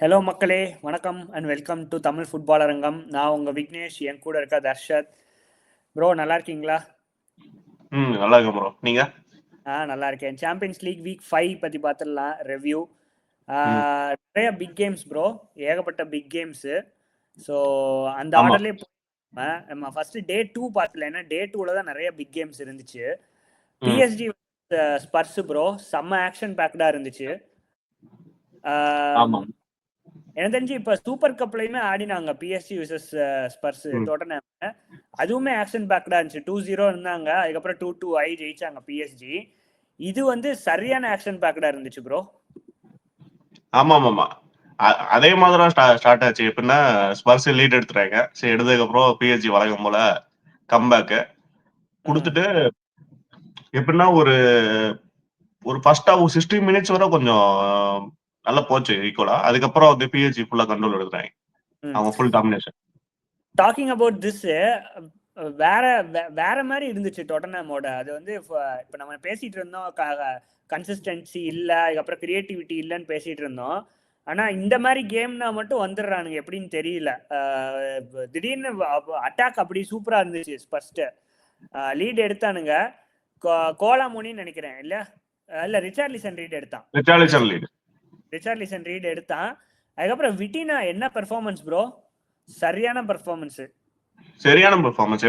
Hello மக்களே, வணக்கம் and welcome to Tamil football அரங்கம். நான் உங்கள் விக்னேஷ், என் கூட இருக்க தர்ஷத். ப்ரோ நல்லா இருக்கீங்களா? நல்லா இருக்கேன் ப்ரோ. நீங்க? நல்லா இருக்கேன். சாம்பியன்ஸ் லீக் வீக் 5 பற்றி பார்த்துடலாம் ரிவ்யூ. நிறைய பிக் கேம்ஸ் ப்ரோ, ஏகப்பட்ட பிக் கேம்ஸு. ஸோ அந்த ஆமா. ஆர்டர்லேயே நம்ம ஃபஸ்ட்டு டே 2 பார்த்துல, ஏன்னா டே 2ல தான் நிறைய பிக் கேம்ஸ் இருந்துச்சு. பிஎஸ்ஜி ஸ்பர்ஸ் ப்ரோ, செம்ம ஆக்ஷன் பேக்டாக இருந்துச்சு. ஆமா. எனக்கு தெரிஞ்சு இப்ப சூப்பர் கப்லயுமே ஆடினாங்க பிஎஸ்சி விசஸ் ஸ்பர்ஸ் டோட்டன்ஹாம். அதுவுமே ஆக்ஷன் பேக்டா இருந்துச்சு. 2-0 இருந்தாங்க, அதுக்கப்புறம் 2-2 ஆகி ஜெயிச்சாங்க பிஎஸ்ஜி. இது வந்து சரியான ஆக்ஷன் பேக்டா இருந்துச்சு ப்ரோ. ஆமா. அதே மாதிரி ஸ்டார்ட் ஆச்சு. எப்படின்னா ஸ்பர்ஸ் லீட் எடுத்துறாங்க. சரி, எடுத்ததுக்கு அப்புறம் பிஎஸ்ஜி வழக்கம் போல கம்பேக் கொடுத்துட்டு எப்படின்னா ஒரு ஃபர்ஸ்ட் ஹாஃப் 60 மினிட்ஸ் வரை கொஞ்சம் நல்லா போச்சு ஈக்குவலா. அதுக்கப்புறம் வந்து பிஎஸ்ஜி ஃபுல்லா கண்ட்ரோல் எடுத்துறாங்க. அவங்க full domination. Talking about this, வேற வேற மாதிரி இருந்துச்சு டோட்டன்ஹாமோட. அது வந்து இப்ப நம்ம பேசிட்டு இருந்தோம், கன்சிஸ்டன்சி இல்ல, அதுக்கப்புறம் கிரியேட்டிவிட்டி இல்லைன்னு பேசிட்டு இருந்தோம். ஆனா இந்த மாதிரி கேம்னா மட்டும் வந்துடுறானுங்க, எப்படின்னு தெரியல. திடீர்னு அட்டாக் அப்படி சூப்பரா இருந்துச்சு. ஃபர்ஸ்ட் லீட் எடுத்தானுங்க, கோலாமோனின்னு நினைக்கிறேன், இல்ல ரிச்சார்லிசன் ரீட் எடுத்தான். ரிச்சார்லிசன் ரீட் எடுத்தான். அதுக்கப்புறம் விட்டினா என்ன பெர்ஃபார்மன்ஸ் ப்ரோ, சரியான பெர்ஃபார்மன்ஸ்.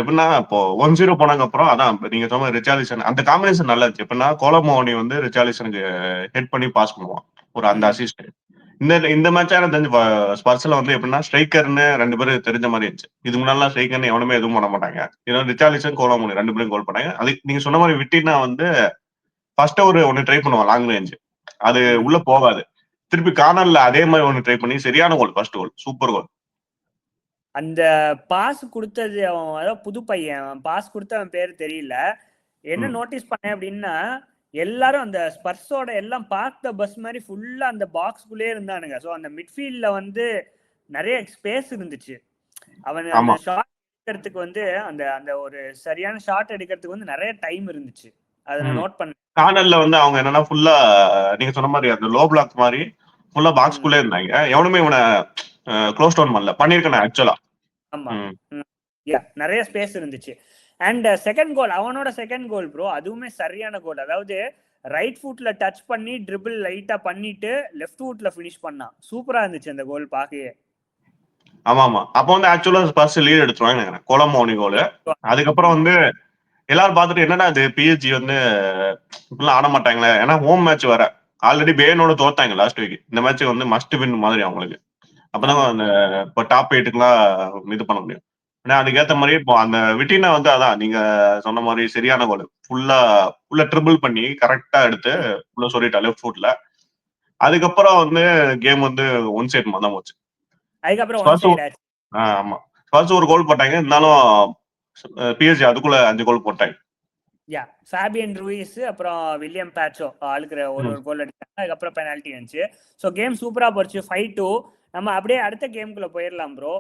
எப்படின்னா இப்போ 1-0 போனாங்க அப்புறம் அதான் நீங்க சொன்ன ரிச்சார்லிசன் அந்த காம்பினேஷன் நல்லா இருந்துச்சு. எப்படின்னா கோலமோனி வந்து ரிச்சார்லிசனுக்கு ஹெட் பண்ணி பாஸ் பண்ணுவான் ஒரு அந்த அசிஸ்ட். இந்த மேட்ச் எனக்கு தெரிஞ்சு ஸ்பர்ஸ்ல வந்து எப்படின்னா ஸ்ட்ரைக்கர்னு 2 பேரும் தெரிஞ்ச மாதிரி இருந்துச்சு. இது முன்னாடி ஸ்ட்ரைக்கர்னு எவனுமே எதுவும் பண்ண மாட்டாங்க. ஏன்னா ரிச்சார்லிசன் கோலமோனி 2 பேரும் கோல் பண்ணாங்க. அது நீங்க சொன்ன மாதிரி விட்டினா வந்து ஃபர்ஸ்ட் ஒன்னு ட்ரை பண்ணுவான் லாங் ரேஞ்ச், அது உள்ள போகாது. திருப்பி கார்னர்ல அதே மாதிரி ஒன்னு ட்ரை பண்ணி சரியான கோல், ஃபர்ஸ்ட் கோல் சூப்பர் கோல். அந்த பாஸ் கொடுத்தது அவன், அதாவது புது பையன் பாஸ் கொடுத்த, அவன் பேர் தெரியல. என்ன நோட்டீஸ் பண்ணேன் அப்படின்னா, எல்லாரும் அந்த ஸ்பர்ஸோட எல்லாம் பார்த்த பஸ் மாதிரி ஃபுல்லா அந்த பாக்ஸ்குள்ளே இருந்தானுங்க. ஸோ அந்த மிட்ஃபீல்ட்ல வந்து நிறைய ஸ்பேஸ் இருந்துச்சு. அவன் அந்த ஷாட் எடுக்கிறதுக்கு வந்து அந்த அந்த ஒரு சரியான ஷாட் எடுக்கிறதுக்கு வந்து நிறைய டைம் இருந்துச்சு. அதை நான் நோட் பண்ணேன். கார்னர்ல வந்து அவங்க என்னன்னா ஃபுல்லா நீங்க சொன்ன மாதிரி அந்த லோ பிளாக் மாதிரி ஃபுல்லா பாக்ஸ்குள்ளே இருந்தாங்க. எவனுமே இவனை க்ளோஸ் டவுன் பண்ணல. பண்ணிருக்கேன் ஆக்சுவலா. ஆமா, நிறைய ஸ்பேஸ் இருந்துச்சு. அண்ட் செகண்ட் கோல், அவனோட செகண்ட் கோல் ப்ரோ, அதுவுமே சரியான கோல். அதாவது ரைட் ஃபுட்ல டச் பண்ணி ட்ரிபிள் லைட்டா பண்ணிட்டு லெஃப்ட் ஃபுட்ல ஃபினிஷ் பண்ணான். சூப்பரா இருந்துச்சு அந்த கோல் பாக்கவே. ஆமா. அப்ப வந்து ஆக்சுவலா ஸ்பர்ஸ் லீட் எடுத்துருவாங்க நினைக்கிறேன், கோலமோனி கோல். அதுக்கப்புறம் வந்து எல்லாரும் பார்த்துட்டு என்னடா இது பிஎஸ்ஜி வந்து இப்படிலாம் ஆட மாட்டாங்களே, ஏன்னா ஹோம் மேட்ச் வர ஆல்ரெடி பேனோட தோத்தாங்க லாஸ்ட் வீக். இந்த மேட்ச் வந்து மஸ்ட் வின் மாதிரி அவங்களுக்கு. அப்பதான் அந்த இப்போ டாப் 8க்குலாம் இது பண்ண முடியும். ஏன்னா அதுக்கேற்ற மாதிரி இப்போ அந்த விட்டினா வந்து அதான் நீங்க சொன்ன மாதிரி சரியான கோல். ஃபுல்லா ட்ரிபிள் பண்ணி கரெக்டா எடுத்து உள்ள சொல்லிட்டா லெஃப்ட் ஃபுட்ல. அதுக்கப்புறம் வந்து கேம் வந்து ஒன் சைட் தான் போச்சு. ஆமா, ஸ்பர்ஸ் ஒரு கோல் போட்டாங்க, இருந்தாலும் பிஎஸ்ஜி அதுக்குள்ள 5 கோல் போட்டாங்க. ஃபேபியன் ரூயிஸ் அப்புறம் வில்லியம் பேட்சோ ஆளுக்குற ஒரு கோல் அடிச்சாங்க. அதுக்கப்புறம் பெனால்ட்டி வந்துச்சு. ஸோ கேம் சூப்பரா போச்சு, 5-2. நம்ம அப்படியே அடுத்த கேமுக்குள்ள போயிடலாம் bro.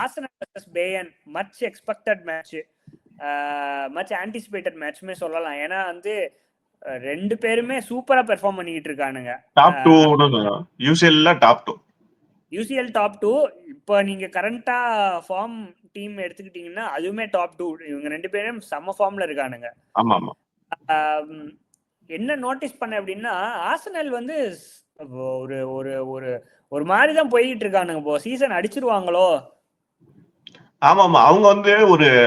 Arsenal versus Bayern, much expected match, much anticipated மேட்ச்மே சொல்லலாம். ஏன்னா வந்து ரெண்டு பேருமே சூப்பரா பெர்ஃபார்ம் பண்ணிக்கிட்டு இருக்கானுங்க. டாப் 2 யூசிஎல்ல டாப் 2. UCL top 2. இப்போ நீங்க கரண்டா ஃபார்ம் டீம் எடுத்துக்கிட்டீங்கன்னா அதுவுமே டாப் 2. இவங்க ரெண்டு பேரும் செம்ம ஃபார்ம்ல இருக்கானுங்க. ஆமா. என்ன நோட்டீஸ் பண்ண அப்படின்னா, ஆர்சனல் வந்து ஒரு ஒரு ஒரு ஒரு மாதிரி தான் போய்கிட்டு இருக்கானுங்க. இப்போ சீசன் அடிச்சிருவாங்களோ. ஆமா. அவங்க வந்து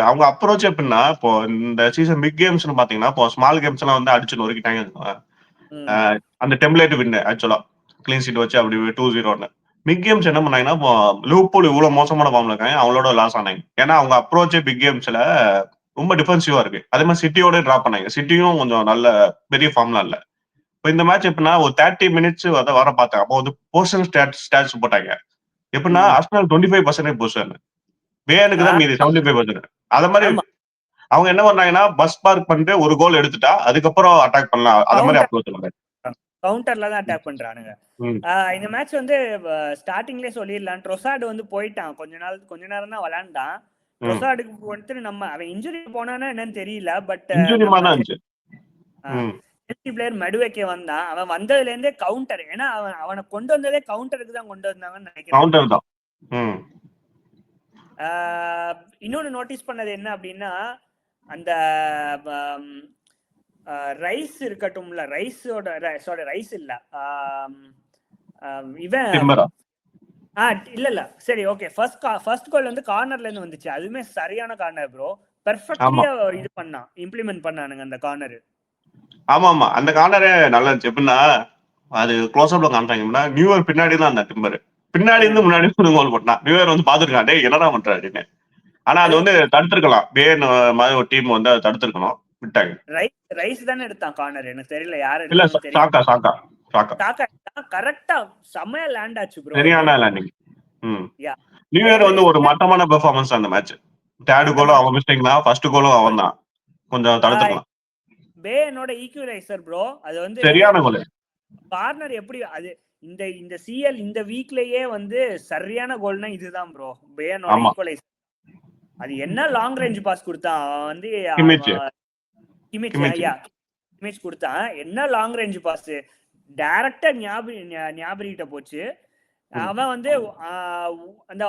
அவங்க அப்ரோச் எப்படின்னா, இப்போ இந்த சீசன் பிக் கேம்ஸ்னு பாத்தீங்கன்னா, இப்போ ஸ்மால் கேம்ஸ் எல்லாம் வந்து அடிச்சு நொறுக்கிட்டாங்க. அந்த டெம்ப்ளேட் வின் ஆக்சுவலா கிளீன் ஷீட் வச்சு அப்படி 2-0. பிக் கேம்ஸ் என்ன பண்ணாங்கன்னா, இப்போ லிவர்பூல் இவ்வளவு மோசமான ஃபார்ம்ல இருக்காங்க, அவங்களோட லாஸ் ஆனாங்க. ஏன்னா அவங்க அப்ரோச்சே பிக் கேம்ஸ்ல ரொம்ப டிஃபென்சிவா இருக்கு. அதே மாதிரி சிட்டியோட டிராப் பண்ணாங்க. சிட்டியும் கொஞ்சம் நல்ல பெரிய ஃபார்ம்லாம் இல்ல. இப்போ இந்த மேட்ச் எப்படின்னா ஒரு 30 மினிட்ஸ் வர பார்த்தேன். அப்போ வந்து போர்ஷன் ஸ்டாட்ஸ் போட்டாங்க. எப்படின்னா ஆர்சனல் 25% பொசிஷன், பேனுக்கு தான் மீதி 75%. அத மாதிரி அவங்க என்ன பண்றாங்கன்னா, பஸ் பார்க் பண்ணிட்டு ஒரு கோல் எடுத்துட்டா அதுக்கப்புறம் அட்டாக் பண்ணலாம். அத மாதிரி அப்ரோச் பண்ணாங்க. கவுண்டர்ல தான் அட்டாக் பண்றானுங்க. இந்த மேட்ச் வந்து ஸ்டார்டிங்லேயே சொல்லிடலாம், ட்ரோசார்டு வந்து போயிட்டான். கொஞ்ச நேரம் தான் விளையாண்டான். ட்ரோசார்டுக்கு வந்துட்டு நம்ம அவன் இன்ஜுரி போனானா என்னன்னு தெரியல. பட் செல்சி பிளேயர் மடுவேக்கே வந்தான். அவன் வந்ததுல இருந்தே கவுண்டர். ஏன்னா அவனை கொண்டு வந்ததே கவுண்டருக்கு தான் கொண்டு வந்தாங்கன்னு நினைக்கிறேன். கவுண்டர் தான். இன்னொன்னு நோட்டீஸ் பண்ணது என்ன அப்படின்னா, அந்த ரைஸ் இருக்கட்டும்ல, ரைஸ் இல்ல, இவன் இல்ல சரி ஓகே. ஃபர்ஸ்ட் கோல் வந்து கார்னர்ல இருந்து வந்துச்சு. அதுவுமே சரியான கார்னர் ப்ரோ. பெர்ஃபெக்ட்லியா இது பண்ணான், இம்ப்ளிமெண்ட் பண்ணானுங்க அந்த கார்னர். ஆமா ஆமா, அந்த கார்னரே நல்லா இருந்துச்சு. எப்படின்னா அது க்ளோஸ் அப்ல காமிச்சாங்கன்னா நியூ இயர் பின்னாடி தான் அந்த டிம்பர் பின்னாடி இருந்து முன்னாடி கோல் போட்டான். நியூ இயர் வந்து பாத்துருக்கான், டேய் என்னடா பண்ற அப்படின்னு. ஆனா அது வந்து தடுத்திருக்கலாம், பேன் மாதிரி ஒரு டீம் வந்து அதை தடுத்திருக்கணும், விட்டாங்க. ரைஸ் தானே எடுத்தான் கார்னர், எனக்கு தெரியல யார் இல்ல எடுத்தான்னு சாக்கா கரெக்டா செமையா லேண்ட் ஆச்சு ப்ரோ. சரியான லேண்டிங். நியூ இயர் வந்து ஒரு மட்டமான பெர்ஃபார்மன்ஸ் அந்த மேட்ச். தேர்ட் கோலும் அவன் மிஸ்டேக் தான், ஃபர்ஸ்ட் கோலும் அவன் தான், கொஞ்சம் தடுத்துக்கலாம். பேனோட ஈக்குவலைசர் ப்ரோ. அது வந்து சரியான கோல். கார்னர் எப்படி அது இந்த சிஎல் இந்த வீக்லயே வந்து சரியான கோல்னா இதுதான் ப்ரோ, பேனோட ஈக்குவலைசர். அது என்ன லாங் ரேஞ்ச் பாஸ் கொடுத்தான் அவன் வந்து, இமேஜ் கொடுத்தான். என்ன லாங் ரேஞ்ச் பாஸ், டைரக்டா ஞாபகிட்ட போச்சு. அவன் வந்து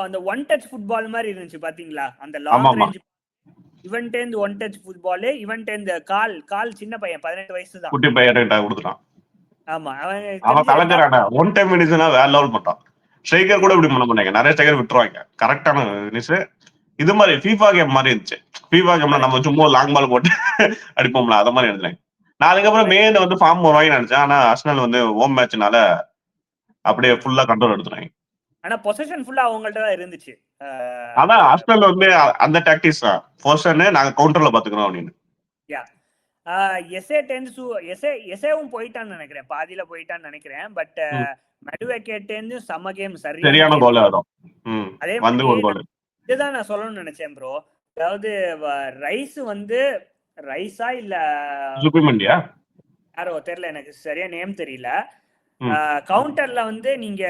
அந்த ஒன் டச் ஃபுட்பால் மாதிரி இருந்துச்சு பாத்தீங்களா, அந்த லாங் ரேஞ்ச். இவன்டேந்து ஒன் டச் ஃபுட்பால், இவன்டேந்து கால் சின்ன பையன் 18 வயசு தான், குட்டி பையன் கொடுத்துட்டான். ஆமா, அவன் கலந்துறானே ஒன் டைம் மினிட்ஸ்னா வேற லெவல் பண்றான். ஸ்ட்ரைக்கர் கூட இப்படி பண்ண மாட்டாங்க, நிறைய ஸ்ட்ரைக்கர் விட்டுருவாங்க கரெக்டான மினிட்ஸ். இது மாதிரி FIFA கேம் மாதிரி இருந்துச்சு. FIFA கேம்ல நம்ம சும்மா லாங் பால் போட்டு அடிப்போம்ல, அத மாதிரி எடுத்துறாங்க. நான் அதுக்கப்புறம் மேல வந்து ஃபார்ம் வருவாங்கன்னு நினைச்சேன். ஆனா ஆர்சனல் வந்து ஹோம் மேட்ச்னால அப்படியே ஃபுல்லா கண்ட்ரோல் எடுத்துறாங்க. ஆனா பொசிஷன் ஃபுல்லா அவங்கள்ட்ட தான் இருந்துச்சு. அதான் ஆர்சனல் வந்து அந்த டாக்டிக்ஸ் தான், பொசிஷன் நாங்க கவுண்டர்ல பாத்துக்கிறோம் அப்படின்னு. எஸ்ஏவும் போயிட்டான்னு நினைக்கிறேன், பாதியில போயிட்டான்னு நினைக்கிறேன். பட் மடுவேக்கேட்டேந்து சம கேம், சரியான கோல் ஆடும். அதே வந்து ஒரு கோல். இதுதான் நான் சொல்லணும்னு நினைச்சேன் ப்ரோ. அதாவது ரைஸ் வந்து ரைஸா இல்ல சுப்ரமணியா யாரோ தெரியல, எனக்கு சரியா நேம் தெரியல. கவுண்டர்ல வந்து நீங்க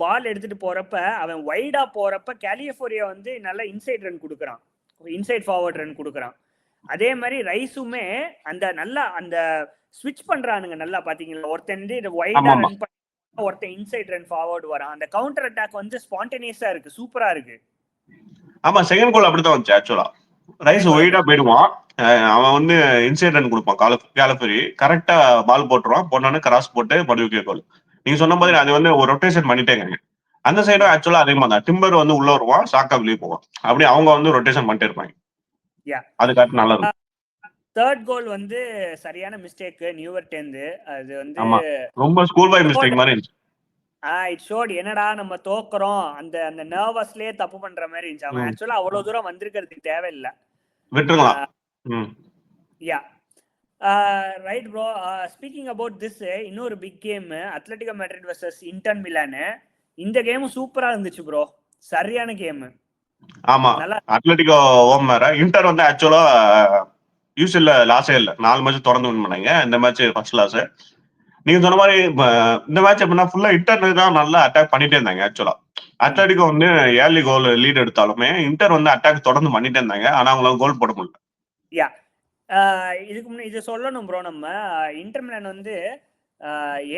பால் எடுத்துட்டு போறப்ப அவன் வைடா போறப்ப கேலிஃபோர்னியா வந்து நல்லா இன்சைட் ரன் கொடுக்குறான், இன்சைட் ஃபார்வர்ட் ரன் கொடுக்குறான். அதே மாதிரி ரைஸுமே அந்த நல்லா அந்த ஸ்விட்ச் பண்றானுங்க நல்லா, பாத்தீங்களா, ஒருத்தன் வைடா ரன் பண்ண, ஒருத்தன் இன்சைட் ரன் ஃபார்வர்ட் வரான். அந்த கவுண்டர் அட்டாக் வந்து ஸ்பான்டேனியஸா இருக்கு, சூப்பரா இருக்கு. ஆமா, செகண்ட் கோல் அப்படிதான் வந்துச்சு. ஆக்சுவலா ரைஸ் ஒயிடா போயிடுவான், அவன் வந்து இன்சைட் ரன் கொடுப்பான், கேலஃபரி கரெக்டா பால் போட்டுருவான், போனானு கிராஸ் போட்டு மடுவுக்கே கோல். நீங்க சொன்ன மாதிரி அது வந்து ஒரு ரொட்டேஷன் பண்ணிட்டேங்க. அந்த சைடும் ஆக்சுவலா அதே மாதிரி தான், டிம்பர் வந்து உள்ள வருவான், சாக்கா வெளியே போவான், அப்படி அவங்க வந்து ரொட்டேஷன் பண்ணிட்டே இருப்பாங்க. அது கரெக்ட், நல்லா இருக்கும். தேர்ட் கோல் வந்து சரியான மிஸ்டேக் நியூவர்ட்டேந்து. அது வந்து ரொம்ப ஸ்கூல் பாய் மிஸ்டேக் மாதிரி இருந்துச்சு. இட் ஷோட் என்னடா நம்ம தோக்குறோம், அந்த நர்வஸ்லயே தப்பு பண்ற மாதிரி இருந்துச்சு. அவன் ஆக்சுவலா அவ்வளவு தூரம் வந்திருக்கிறதுக்கு தேவையில்லை, விட்டுறலாம். Right bro. Speaking about this, இன்னொரு big game Atletico Madrid versus Inter Milan. இந்த கேம் சூப்பரா இருந்துச்சு ப்ரோ, சரியான கேம். ஆமா, அத்லெட்டிகோ ஹோம் வேற. இன்டர் வந்து ஆக்சுவலா யூசிஎல்ல லாஸே இல்ல, 4 மேட்ச் தொடர்ந்து வின் பண்ணாங்க. இந்த மேட்ச் ஃபர்ஸ்ட் லாஸ். நீங்க சொன்ன மாதிரி இந்த மேட்ச் எப்படின்னா ஃபுல்லா இன்டர் தான் நல்லா அட்டாக் பண்ணிட்டே இருந்தாங்க. ஆக்சுவலா அத்லெட்டிகோ வந்து ஏர்லி கோல் லீட் எடுத்தாலுமே இன்டர் வந்து அட்டாக் தொடர்ந்து பண்ணிட்டே இருந்தாங்க, ஆனா அவங்களால கோல் போட முடியல. இதுக்கு முன்னாடி இது சொல்லணும் ப்ரோ, நம்ம இன்டர் மிலான் வந்து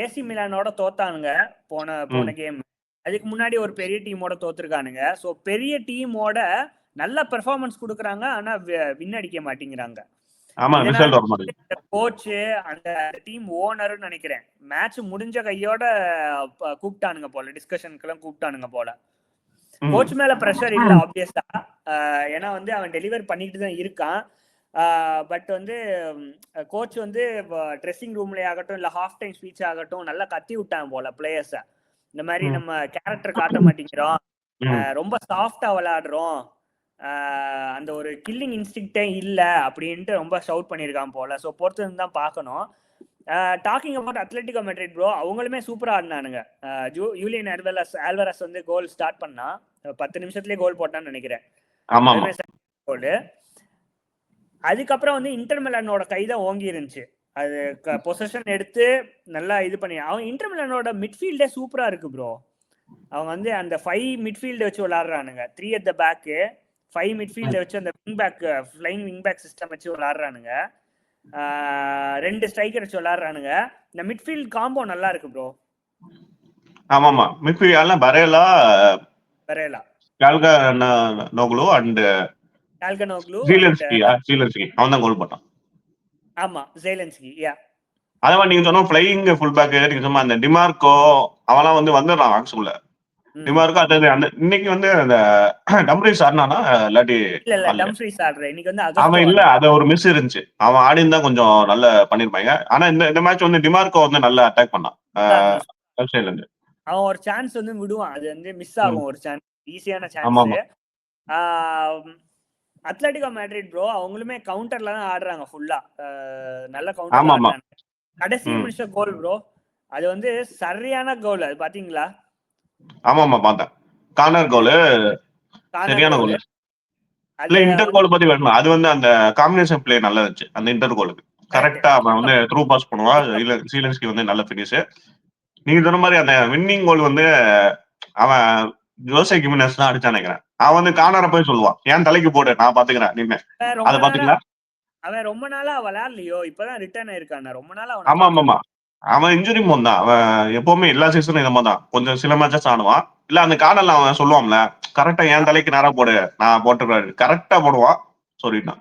ஏசி மிலானோட தோத்தானுங்க போன கேம். அதுக்கு முன்னாடி ஒரு பெரிய டீமோட தோத்துருக்கானுங்க. ஸோ பெரிய டீமோட நல்ல பெர்ஃபார்மன்ஸ் கொடுக்குறாங்க, ஆனா வின் அடிக்க மாட்டேங்கிறாங்க. கோச் அந்த டீம் ஓனர்னு நினைக்கிறேன் மேட்ச் முடிஞ்ச கையோட கூப்பிட்டானுங்க போல, டிஸ்கஷனுக்கெல்லாம் கூப்பிட்டானுங்க போல. கோச் மேல பிரஷர் இல்ல ஆப்வியஸா, ஏன்னா வந்து அவன் டெலிவர் பண்ணிட்டு தான் இருக்கான். பட் வந்து கோச் வந்து ட்ரெஸ்ஸிங் ரூம்ல ஆகட்டும் இல்ல ஹாஃப் டைம் ஸ்பீச் ஆகட்டும் நல்லா கத்தி விட்டான் போல பிளேயர்ஸ. இந்த மாதிரி நம்ம கேரக்டர் காட்ட மாட்டேங்கிறோம், ரொம்ப சாஃப்டா விளையாடுறோம், அந்த ஒரு கில்லிங் இன்ஸ்டிங்க்டே இல்ல அப்படின்ட்டு ரொம்ப ஷவுட் பண்ணியிருக்கான் போல. ஸோ பொறுத்து தான் பார்க்கணும். Talking about Atletico Madrid bro, அவங்களுமே சூப்பரா ஆடினானுங்க. யூலியன் ஆல்வரஸ் வந்து கோல் ஸ்டார்ட் பண்ணா 10 நிமிஷத்துலயே கோல் போட்டான்னு நினைக்கிறேன். கோல் அதுக்கப்புறம் வந்து இன்டர் மிலானோட கைதான் ஓங்கி இருந்துச்சு. அது பொசிஷன் எடுத்து நல்லா இது பண்ணி, அவன் இன்டர் மிலானோட மிட்ஃபீல்டே சூப்பரா இருக்கு ப்ரோ. அவங்க வந்து அந்த 5 மிட்ஃபீல்டு வச்சு விளையாடுறானுங்க, 3 at the back, 5 மிட்ஃபீல்டு வச்சு அந்த wing back flying wing back system வச்சு விளையாடுறானுங்க. 2 ஸ்ட்ரைக்கர் விளாடுறானுங்க. இந்த மிட்ஃபீல்ட் காம்போ நல்லா இருக்கு ப்ரோ. ஆமாமா, மிட்ஃபீல்ட் பரேலா, பரேலா, நோகுலு அண்ட் கால்கனோக்லு அண்ட் ஜீலன்ஸ்கி அவன் தான் கோல் போட்டான். ஆமா ஜெலன்ஸ்கி. யா, அதே மாதிரி நீங்க சொன்ன ஃபிளையிங் ஃபுல் பேக் நீங்க சொன்ன அந்த டிமார்க்கோ அவெல்லாம் வந்துடுறான் ஆக்சுவல. டிமார்க்கோ அது அந்த இன்னைக்கு வந்து அந்த டம்ப்ரீஸ் ஆடினானா இல்லாட்டி இல்ல ஆடல. டம்ஃப்ரீஸ் ஆடுற இன்னைக்கு வந்து அவன் அகஸ்டோ இல்ல, ஆடுறான். அது ஒரு மிஸ் இருந்துச்சு. அவன் ஆடி இருந்தா கொஞ்சம் நல்லா பண்ணிருப்பாங்க. ஆனா இந்த மேட்ச் வந்து டிமார்க்கோ வந்து நல்லா அட்டாக் பண்ணான் லெஃப்ட் சைடுல இருந்து. அவன் ஒரு சான்ஸ் வந்து விடுவான், அது வந்து மிஸ் ஆகும். ஒரு சான்ஸ், ஈஸியான ஆமா சான்ஸ். ஆமா அத்லெட்டிகோ மேட்ரிட் ப்ரோ அவங்களுமே கவுண்டர்ல தான் ஆடுறாங்க ஃபுல்லா. நல்ல கவுண்டர்ல ஆமா ஆமா ஆடுறாங்க. கடைசி நிமிஷம் கோல் ப்ரோ, அது வந்து சரியான கோல். அது பாத்தீங்களா? ஆமா ஆமா பார்த்தேன். கார்னர் கோல், சரியான கோல். இல்ல இன்டர் கோல் பத்தி வேணும். அது வந்து அந்த காம்பினேஷன் பிளே நல்லா இருந்துச்சு அந்த இன்டர் கோலுக்கு. கரெக்டா அவன் வந்து த்ரூ பாஸ் பண்ணுவான். சீலன்ஸ்கி வந்து நல்ல பினிஷ். நீங்க சொன்ன மாதிரி அந்த வின்னிங் கோல் வந்து அவன் ஜோசே கிமினஸ் தான் அடிச்சான்னு நினைக்கிறேன். அவன் வந்து கார்னரை போய் சொல்லுவான், என் தலைக்கு போடு நான் பாத்துக்கிறேன் நின்னு. அதை பாத்தீங்களா? அவன் ரொம்ப நாளா விளையாடலையோ, இப்பதான் ரிட்டர்ன் ஆயிருக்கான். ரொம்ப நாளா ஆமா ஆமா அவன் இன்ஜுரி மோன் தான். அவன் எப்பவுமே எல்லா சீசனும் இந்த மாதிரி தான். கொஞ்சம் சில மேட்சஸ் ஆடுவான். இல்ல அந்த கார்னர்ல அவன் சொல்லுவான்ல, கரெக்டா என் தலைக்கு நேரா போடு நான் போட்டுருவாரு, கரெக்டா போடுவான் சொல்லிட்டான்.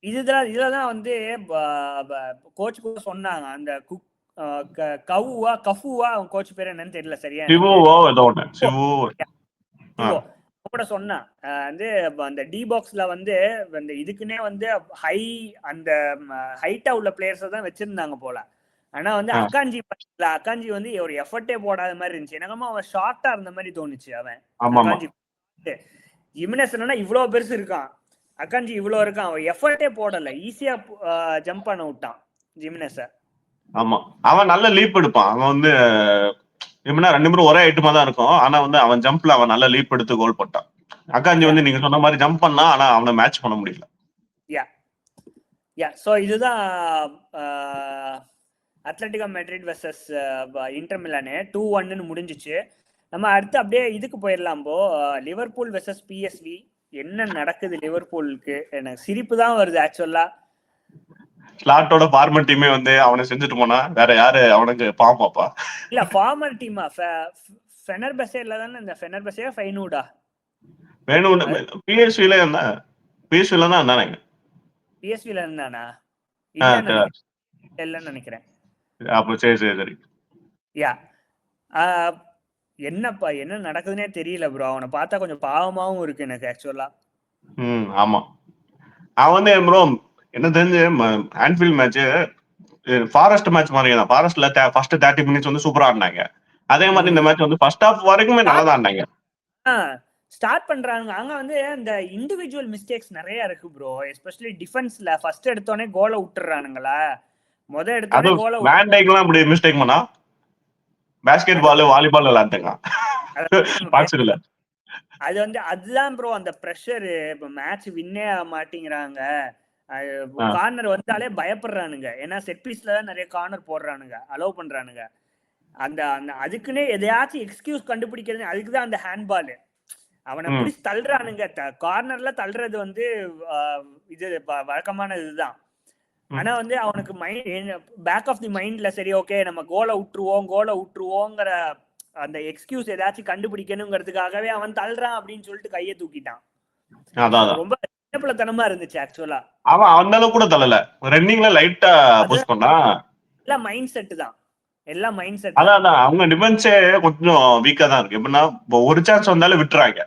இதுலதான் வந்து கோச் கூட சொன்னாங்க. அந்த கஃபுவா அவன் கோச் பேர் என்னன்னு தெரியல சரியா. சிவுவோ ஏதோ ஒண்ணு, சிவு கூட சொன்னான் வந்து அந்த டி பாக்ஸ்ல வந்து அந்த இதுக்குன்னே வந்து அந்த ஹைட்டா உள்ள பிளேயர்ஸ் தான் வச்சிருந்தாங்க போல. ஆனா வந்து அக்காஞ்சி வந்து ஒரு எஃபர்ட்டே போடாத மாதிரி இருந்துச்சு. எனக்கமா அவன் ஷார்ட்டா இருந்த மாதிரி தோணுச்சு. அவன் அக்காஞ்சி ஜிமினஸ் என்னன்னா இவ்வளவு பெருசு இருக்கான், அக்காஞ்சி இவ்வளவு இருக்கான். அவன் எஃபர்ட்டே போடல, ஈஸியா ஜம்ப் பண்ண விட்டான் ஜிமினஸ. ஆமா அவன் நல்ல லீப் எடுப்பான். அவன் வந்து எப்படின்னா 2 பேரும் ஒரே ஐட்டமா தான் இருக்கும். ஆனா வந்து அவன் ஜம்ப்ல அவன் நல்ல லீப் எடுத்து கோல் போட்டான். அக்காஞ்சி வந்து நீங்க சொன்ன மாதிரி ஜம்ப் பண்ணா, ஆனா அவனை மேட்ச் பண்ண முடியல. சோ இதுதான் Atletico Madrid versus inter melon 2-1 முடிஞ்சிச்சு. நம்ம அடுத்து அப்படியே இதுக்கு போயிடலாம் போ, லிவர்பூல் வெர்சஸ் பிஎஸ்வி. என்ன நடக்குது லிவர்பூலுக்கு? எனக்கு சிரிப்பு தான் வருது ஆக்சுவலா. ஸ்லாட்டோட ஃபார்மர் டீமே வந்து அவனை செஞ்சுட்டு போனா வேற யாரு அவனுக்கு பாப்பாப்பா? இல்ல ஃபார்மர் டீமா ஃபெனர்பஸேல தானே. இந்த ஃபெனர்பஸே ஃபைனூடா வேணும். பிஎஸ்வில என்ன, பிஎஸ்வில தான் இருந்தானே. பிஎஸ்வில இருந்தானா? இல்லன்னு நினைக்கிறேன். அப்ப சரி சரி சரி. யா, என்னப்பா என்ன நடக்குதுன்னே தெரியல ப்ரோ. அவனை பார்த்தா கொஞ்சம் பாவமாவும் இருக்கு எனக்கு ஆக்சுவலா. ஆமா அவன் வந்து ப்ரோ என்ன தெரிஞ்சு ஆன்ஃபீல்ட் மேட்ச் ஃபாரஸ்ட் மேட்ச் மாதிரி தான். ஃபாரஸ்ட்ல ஃபர்ஸ்ட் 30 மினிட்ஸ் வந்து சூப்பரா ஆடினாங்க. அதே மாதிரி இந்த மேட்ச் வந்து ஃபர்ஸ்ட் ஹாஃப் வரைக்குமே நல்லா தான் ஆடினாங்க. ஸ்டார்ட் பண்றாங்க. அங்க வந்து இந்த இண்டிவிஜுவல் மிஸ்டேக்ஸ் நிறைய இருக்கு ப்ரோ, எஸ்பெஷலி டிஃபென்ஸ்ல. ஃபர்ஸ்ட் எடுத்தோடனே கோலை விட்டுறானுங்களா? எடுத்தோடனே கோலை வேன் டைக்லாம் இப்படி மிஸ்டேக் பண்ணா பாஸ்கெட் பால் வாலிபால் விளையாட்டுங்க. அது வந்து அதுதான் ப்ரோ அந்த பிரஷர். இப்ப மேட்ச் வின்னே ஆக மாட்டேங்கிறாங்க. கார்னர் வந்தாலே பயப்படுறானுங்க. ஏன்னா செட் பீஸ்ல தான் நிறைய கார்னர் போடுறானுங்க, அலோவ் பண்றானுங்க. அந்த அதுக்குன்னே எதையாச்சும் எக்ஸ்கியூஸ் கண்டுபிடிக்கிறது. அதுக்குதான் அந்த ஹேண்ட்பால். அவனை பிடிச்சி தள்ளுறானுங்க. கார்னர்ல தள்ளுறது வந்து இது வழக்கமான இதுதான். ஆனா வந்து அவனுக்கு பேக் ஆஃப் தி மைண்ட்ல சரி ஓகே நம்ம கோலை விட்டுருவோங்கிற அந்த எக்ஸ்கியூஸ் ஏதாச்சும் கண்டுபிடிக்கணுங்கிறதுக்காகவே அவன் தள்ளுறான் அப்படின்னு சொல்லிட்டு கையை தூக்கிட்டான். ரொம்ப சின்னப்பிள்ளத்தனமா இருந்துச்சு ஆக்சுவலா. அவன் அந்த அளவுக்கு கூட தள்ளல, ரன்னிங்ல லைட்டா புஷ் பண்ணா. எல்லாம் மைண்ட் செட் தான், எல்லாம் மைண்ட் செட். அதான் அவங்க டிஃபென்ஸே கொஞ்சம் வீக்கா தான் இருக்கு. எப்படின்னா ஒரு சான்ஸ் வந்தாலும் விட்டுறாங்க.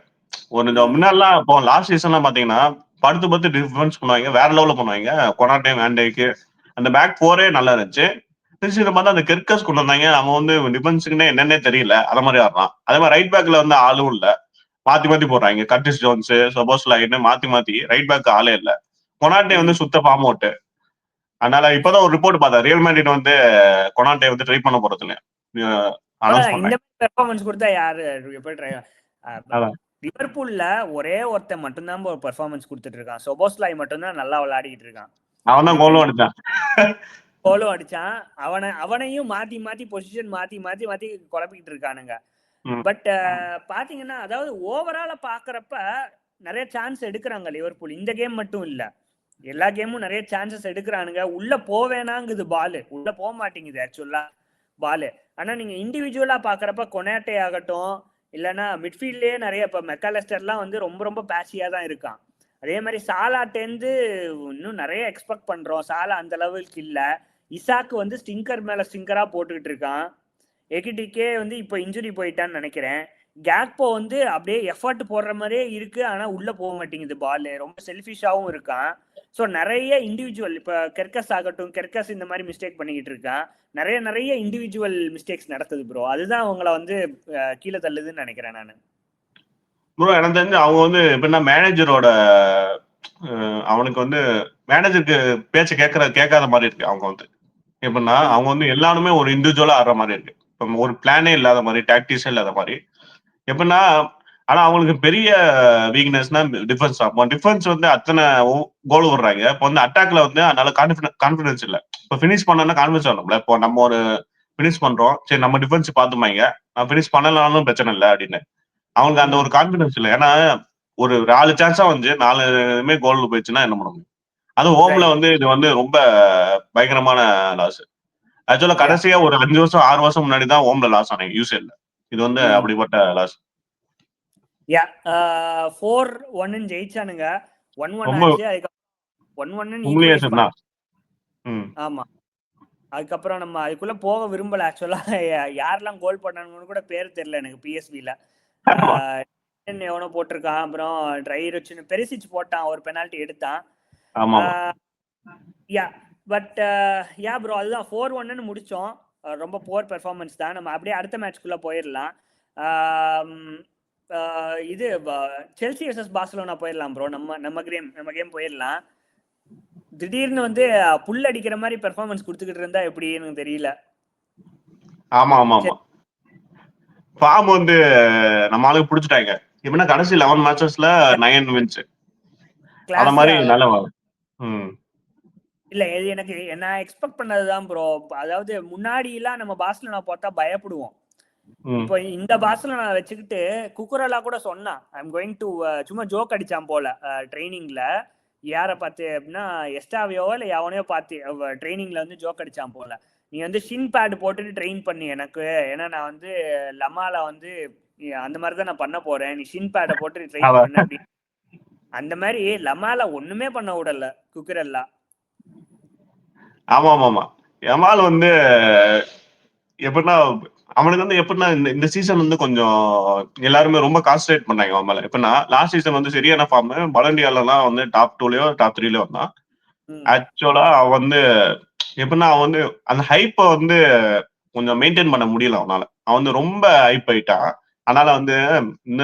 ஒரு முன்னாடிலாம் இப்போ லாஸ்ட் சீசன்லாம் பாத்தீங்கன்னா படுத்து டிஃபென்ஸ் பண்ணுவாங்க, வேற லெவல்ல பண்ணுவாங்க. கொனாட்டே வேண்டேக்கு அந்த பேக் போரே நல்லா இருந்துச்சு. திருச்சி பார்த்தா அந்த கெர்கஸ் கொண்டு வந்தாங்க. அவன் வந்து டிஃபென்ஸுக்குன்னே என்னன்னே தெரியல, அத மாதிரி ஆடுறான். அதே மாதிரி ரைட் பேக்ல வந்து ஆளும் இல்ல, மாத்தி போடுறாங்க. கர்டிஸ் ஜோன்ஸ், சோபோஸ்லைன்னு மாத்தி ரைட் பேக் ஆளே இல்ல. கொனாட்டே வந்து சுத்த ஃபார்ம் அவுட். அதனால இப்பதான் ஒரு ரிப்போர்ட் பார்த்தேன், ரியல் மேட்ரிட் வந்து கொனாட்டே வந்து ட்ரை பண்ண போறது இல்ல. இந்த பெர்ஃபார்மன்ஸ் கொடுத்தா யாரு லிவர்பூல்ல ஒரே ஒருத்தன் மட்டும்தான் ஒரு பெர்ஃபார்மன்ஸ் கொடுத்துட்டு இருக்கான். சோபோஸ்லாய் மட்டும்தான் நல்லா விளையாடிட்டு இருக்கான். அவன் தான் கோலும் அடிச்சான். கோலும் அடிச்சான். அவனையும் மாத்தி பொசிஷன் மாத்தி குழப்பிக்கிட்டு இருக்கானுங்க. பட் பாத்தீங்கன்னா அதாவது ஓவரால பாக்குறப்ப நிறைய சான்ஸ் எடுக்கிறாங்க லிவர்பூல். இந்த கேம் மட்டும் இல்ல, எல்லா கேமும் நிறைய சான்சஸ் எடுக்கிறானுங்க, உள்ள போவேணாங்குது பால், உள்ள போக மாட்டேங்குது ஆக்சுவலா பால். ஆனா நீங்க இண்டிவிஜுவலா பாக்குறப்ப கொனாட்டே ஆகட்டும், இல்லைன்னா மிட்ஃபீல்ட்லயே நிறைய இப்போ மெக்காலஸ்டர்லாம் வந்து ரொம்ப ரொம்ப பேசியா தான் இருக்கான். அதே மாதிரி சாலாட்டேந்து இன்னும் நிறைய எக்ஸ்பெக்ட் பண்றோம், சாலா அந்த லெவலுக்கு இல்ல. இசாக்கு வந்து ஸ்டிங்கர் மேல ஸ்டிங்கரா போட்டுக்கிட்டு இருக்கான். எகிட்டிக்கே வந்து இப்போ இன்ஜுரி போயிட்டான்னு நினைக்கிறேன். கேக்போ வந்து அப்படியே எஃபர்ட் போடுற மாதிரியே இருக்கு, ஆனா உள்ள போக மாட்டேங்குது பால், ரொம்ப செல்ஃபிஷாவும் இருக்கான். ஸோ நிறைய இண்டிவிஜுவல், இப்போ கெர்கஸ் ஆகட்டும், கெர்கஸ் இந்த மாதிரி மிஸ்டேக் பண்ணிக்கிட்டு இருக்கான். நிறைய நிறைய இண்டிவிஜுவல் மிஸ்டேக்ஸ் நடக்குது ப்ரோ, அதுதான் அவங்கள வந்து கீழே தள்ளுதுன்னு நினைக்கிறேன் நான். ப்ரோ எனக்கு தெரிஞ்சு அவங்க வந்து எப்படின்னா மேனேஜரோட அவனுக்கு வந்து மேனேஜருக்கு பேச்ச கேட்காத மாதிரி இருக்கு. அவங்க வந்து எப்படின்னா அவங்க வந்து எல்லாருமே ஒரு இண்டிவிஜுவலா ஆடுற மாதிரி இருக்கு. ஒரு பிளானே இல்லாத மாதிரி, டாக்டிக்ஸே இல்லாத மாதிரி எப்படின்னா. ஆனா அவங்களுக்கு பெரிய வீக்னஸ்னா டிஃபென்ஸ் தான். டிஃபென்ஸ் வந்து அத்தனை கோல் விடுறாங்க. இப்போ வந்து அட்டாக்ல வந்து அதனால கான்பிடன்ஸ் இல்ல. இப்போ பினிஷ் பண்ணா கான்பிடன்ஸ் வரணும்ல. இப்போ நம்ம ஒரு பினிஷ் பண்றோம், சரி நம்ம டிஃபென்ஸ் பாத்துமாங்க, நான் பினிஷ் பண்ணலாம்னு பிரச்சனை இல்லை அப்படின்னு. அவங்களுக்கு அந்த ஒரு கான்பிடன்ஸ் இல்லை. ஏன்னா ஒரு 4 சான்ஸா வந்து 4மே கோல் போயிடுச்சுன்னா என்ன பண்ண முடியும்? அதுவும் ஹோம்ல வந்து இது வந்து ரொம்ப பயங்கரமான லாஸ். ஆக்சுவலா கடைசியா ஒரு 5 வருஷம் 6 வருஷம் முன்னாடி தான் ஹோம்ல லாஸ் ஆனாங்க யூசிஎல்ல. இது வந்து அப்படிப்பட்ட லாஸ். 4-1 ஜெயிச்சானுங்க, 1-1 ஆச்சு, அதுக்கப்புறம் 1-1 ஈக்குவலைஸ் பண்ணாங்க. ஆமா, அதுக்கப்புறம் நம்ம அதுக்குள்ள போக விரும்பல ஆக்சுவலா. யாரெல்லாம் கோல் பண்ணானுங்கன்னு கூட பேர் தெரியல எனக்கு பிஎஸ்வில. எவனோ போட்டிருக்கான், அப்புறம் ட்ரைர் வச்சு பெரிசிச் போட்டான், ஒரு பெனால்ட்டி எடுத்தான். பட் யா ப்ரோ, அதுதான் 4-1 முடிச்சோம். ரொம்ப புவர் பெர்ஃபார்மன்ஸ் தான். நம்ம அப்படியே அடுத்த மேட்ச்க்குள்ள போயிடலாம். இது செல்சி வெர்சஸ் பார்சிலோனா போயிடலாம் ப்ரோ. நம்ம கேம் போயிடலாம். திடீர்னு வந்து புல் அடிக்கிற மாதிரி பெர்ஃபார்மன்ஸ் கொடுத்துக்கிட்டு இருந்தா எப்படி எனக்கு தெரியல. ஆமா ஆமா ஆமா, ஃபார்ம் வந்து நம்ம ஆளுக்கு பிடிச்சிட்டாங்க. இப்பனா கடைசி 11 மேட்சஸ்ல 9 வின்ஸ். அந்த மாதிரி நல்ல இல்ல, இது எனக்கு நான் எக்ஸ்பெக்ட் பண்ணதுதான் ப்ரோ. அதாவது முன்னாடி எல்லாம் நம்ம பார்சிலோனா பார்த்தா பயப்படுவோம். இப்போ இந்த பார்சிலோனா வச்சுக்கிட்டு குக்குரலா கூட சொன்னான், ஐம் கோயிங் டு, சும்மா ஜோக் அடிச்சான் போல ட்ரைனிங்ல. யாரை பார்த்து அப்படின்னா எஸ்டாவியோவோ இல்லை எவனையோ பார்த்து ட்ரைனிங்ல வந்து ஜோக் அடிச்சான் போல, நீ வந்து ஷின் பேட் போட்டுட்டு ட்ரெயின் பண்ணி எனக்கு, ஏன்னா நான் வந்து லமால வந்து அந்த மாதிரி தான் நான் பண்ண போறேன், நீ ஷின் பேடை போட்டு ட்ரெயின் பண்ண அப்படின்னு. அந்த மாதிரி லமால ஒண்ணுமே பண்ண விடல குக்குரல்லா. ஆமா ஆமா ஆமா, யமால் வந்து எப்படின்னா அவனுக்கு வந்து எப்படின்னா இந்த சீசன் வந்து கொஞ்சம் எல்லாருமே ரொம்ப கான்சன்ட்ரேட் பண்ணாங்க அவன் மேல. எப்படின்னா லாஸ்ட் சீசன் வந்து சரியான ஃபார்ம், பலண்டியாலாம் வந்து டாப் 2லயோ டாப் 3லயோ வந்தான். ஆக்சுவலா அவன் வந்து எப்படின்னா அவன் வந்து அந்த ஹைப்பை வந்து கொஞ்சம் மெயின்டைன் பண்ண முடியல அவனால. அவன் வந்து ரொம்ப ஹைப் ஆயிட்டான். அதனால வந்து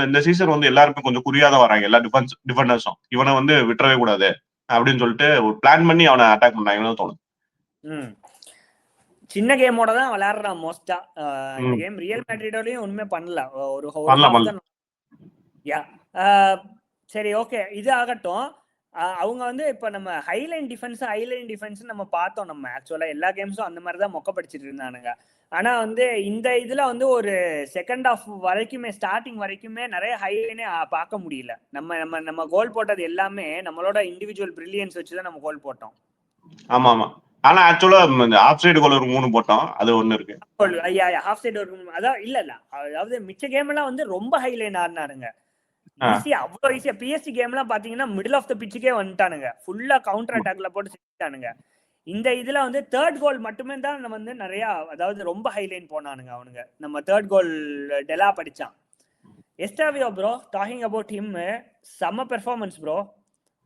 இந்த சீசன் வந்து எல்லாருமே கொஞ்சம் குறியாதான் வராங்க, எல்லா டிஃபெண்டர்ஸும். இவனை வந்து விட்டுறவே கூடாது அப்படின்னு சொல்லிட்டு ஒரு பிளான் பண்ணி அவனை அட்டாக் பண்ணாங்கன்னு தோணுது. சின்ன கேமோட தான் விளையாடுறான் மோஸ்டா. இந்த கேம் ரியல் மேட்ரிடோலயும் ஒண்ணுமே பண்ணல. ஒரு சரி, ஓகே, இது ஆகட்டும். அவங்க வந்து இப்ப நம்ம ஹைலைன் டிஃபென்ஸ் நம்ம பார்த்தோம். நம்ம ஆக்சுவலா எல்லா கேம்ஸும் அந்த மாதிரி தான் மொக்க படிச்சுட்டு இருந்தானுங்க. ஆனா வந்து இந்த இதுல வந்து ஒரு செகண்ட் ஹாஃப் வரைக்குமே, ஸ்டார்டிங் வரைக்குமே நிறைய ஹைலைனே பார்க்க முடியல. நம்ம கோல் போட்டது எல்லாமே நம்மளோட இண்டிவிஜுவல் பிரில்லியன்ஸ் வச்சுதான் நம்ம கோல் போட்டோம். ஆமா ஆமா, ஆனா ஆக்சுவலா ஆஃப் சைடு கோல் ஒரு 3 போட்டோம், அது ஒண்ணு இருக்கு. ஆஃப் சைடு ஒரு அதான் இல்ல அதாவது மிச்ச கேம் எல்லாம் வந்து ரொம்ப ஹைலைன் ஆடினாருங்க. ஈஸியா, அவ்வளவு ஈஸியா. பிஎஸ்சி கேம் எல்லாம் பாத்தீங்கன்னா மிடில் ஆஃப் த பிச்சுக்கே வந்துட்டானுங்க, ஃபுல்லா கவுண்டர் அட்டாக்ல போட்டு செஞ்சுட்டானுங்க. இந்த இதுல வந்து தேர்ட் கோல் மட்டுமே தான் நம்ம வந்து நிறைய, அதாவது ரொம்ப ஹைலைன் போனானுங்க அவனுங்க. நம்ம தேர்ட் கோல் டெலா படிச்சான். Estevao bro, talking about him, செம்ம பெர்ஃபார்மன்ஸ் ப்ரோ.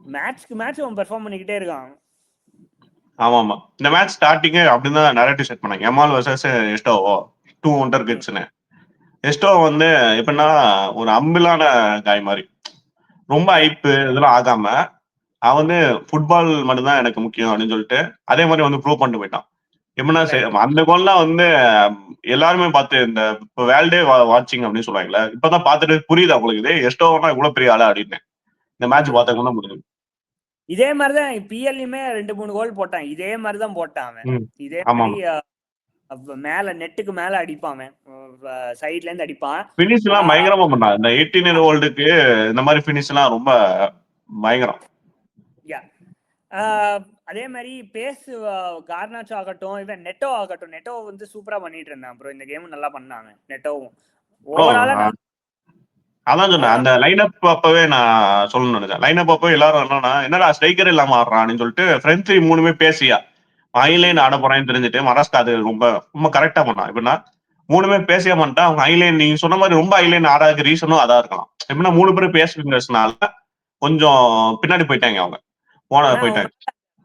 மேட்ச்க்கு மேட்ச் அவன் பெர்ஃபார்ம் பண்ணிக்கிட்டே இருக்கான். ஆமா ஆமா, இந்த மேட்ச் ஸ்டார்டிங்கே அப்படிதான் நரேட்டிவ் செட் பண்ணாங்க, யமால் வர்சஸ் எஸ்டோவோ 2 ஒண்டர் கிட்ஸ்னு. எஸ்டோ வந்து எப்படின்னா ஒரு அம்பிளான காய் மாதிரி, ரொம்ப ஹைப்பு இதெல்லாம் ஆகாம அவன் வந்து ஃபுட்பால் மட்டும்தான் எனக்கு முக்கியம் அப்படின்னு சொல்லிட்டு அதே மாதிரி வந்து ப்ரூவ் பண்ணிட்டு போயிட்டான். எப்படின்னா அந்த கோல்லாம் வந்து எல்லாருமே பார்த்து இந்த இப்போ வேர்ல்டே வாட்சிங் அப்படின்னு சொல்லுவாங்கல்ல, இப்பதான் பார்த்துட்டு புரியுது அவங்களுக்கு இது எஸ்டோவா இவ்வளவு பெரிய ஆளா அப்படின்னு. இந்த மேட்ச் பார்த்தா முடியுது. இதே மாதிரிதான் பிஎல்லையுமே 2-3 கோல் போட்டான், இதே மாதிரிதான் போட்டான் அவன். இதே மாதிரி மேல நெட்டுக்கு மேல அடிப்பான், சைட்ல இருந்து அடிப்பான். பினிஷ் எல்லாம் பயங்கரமா பண்ணான். இந்த 18 year oldக்கு இந்த மாதிரி பினிஷ் எல்லாம் ரொம்ப பயங்கரம். அதே மாதிரி பேஸ் கார்னாச்சோ ஆகட்டும், இவன் நெட்டோ ஆகட்டும். நெட்டோ வந்து சூப்பரா பண்ணிட்டு இருந்தான் ப்ரோ. இந்த கேம் நல்லா பண்ணாங்க நெட்டோவும். ப்ரோ ஓவராலா அதான் சொன்னேன். அந்த லைனப் அப்பவே நான் சொல்லணும்னு நினைச்சேன். லைனப் அப்போ எல்லாரும் என்னடா ஸ்ட்ரைக்கர் இல்லாம ஆடுறான்னு சொல்லிட்டு ஃப்ரெண்ட்ஸ் மூணுமே பேசியா ஐலைன் ஆட போறான்னு தெரிஞ்சுட்டு மராஸ்கா அது ரொம்ப ரொம்ப கரெக்டா பண்ணான். எப்படின்னா மூணுமே பேசியா பண்ணிட்டா அவங்க ஐலைன் நீங்க சொன்ன மாதிரி ரொம்ப ஐலைன் ஆடாத ரீசனும் அதான் இருக்கலாம். எப்படின்னா 3 பேரும் பேசுறதுனால கொஞ்சம் பின்னாடி போயிட்டாங்க அவங்க ஆனா போயிட்டாங்க.